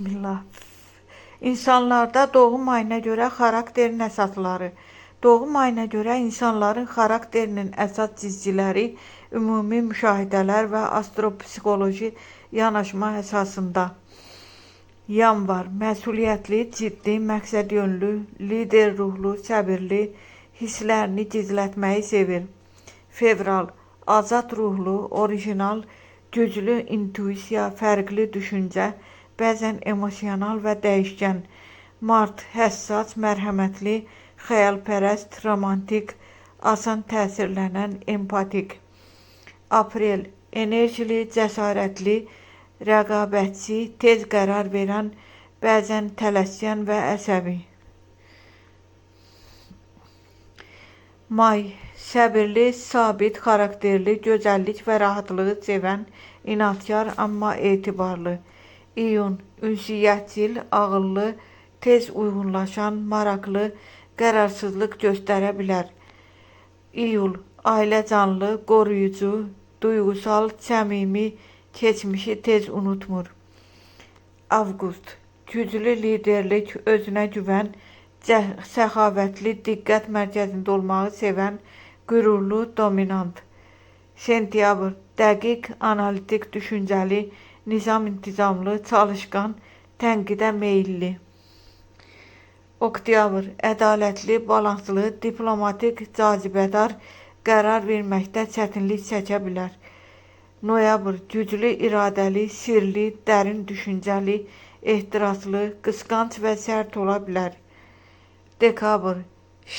Bismillah. İnsanlarda doğum ayına görə xarakterin əsasları. Doğum ayına görə insanların xarakterinin əsas cizgiləri ümumi müşahidələr və astropsixoloji yanaşma əsasında. Yanvar məsuliyyətli, ciddi, məqsədyönlü, lider ruhlu, səbirli, hisslərini gizlətməyi sevir. Fevral azad ruhlu, orijinal, güclü intuisiya, fərqli düşüncə, bəzən emosional və dəyişkən. Mart həssas, mərhəmətli, xəyalpərəst, romantik, asan təsirlənən, empatik. Aprel enerjili, cəsarətli, rəqabətçi, tez qərar verən, bəzən tələskən və əsəbi. May səbirli, sabit xarakterli, gözəllik və rahatlığı sevən, inadkar, amma etibarlı. İyun ünsiyyətcil, ağıllı, tez uyğunlaşan, maraqlı, qərarsızlıq göstərə bilər. İyul ailə canlı, qoruyucu, duyğusal, səmimi, keçmişi tez unutmur. Avqust güclü liderlik, özünə güvən, səxavətli, diqqət mərkəzində olmağı sevən, qürurlu, dominant. Sentyabr dəqiq, analitik, düşüncəli, nizam-intizamlı, çalışqan, tənqidə meyilli. Oktyabr ədalətli, balanslı, diplomatik, cazibədar, qərar verməkdə çətinlik çəkə bilər. Noyabr güclü, iradəli, sirli, dərin düşüncəli, ehtiraslı, qısqanc və sərt ola bilər. Dekabr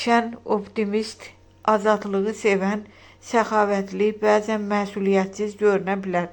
şən, optimist, azadlığı sevən, səxavətli, bəzən məsuliyyətsiz görünə bilər.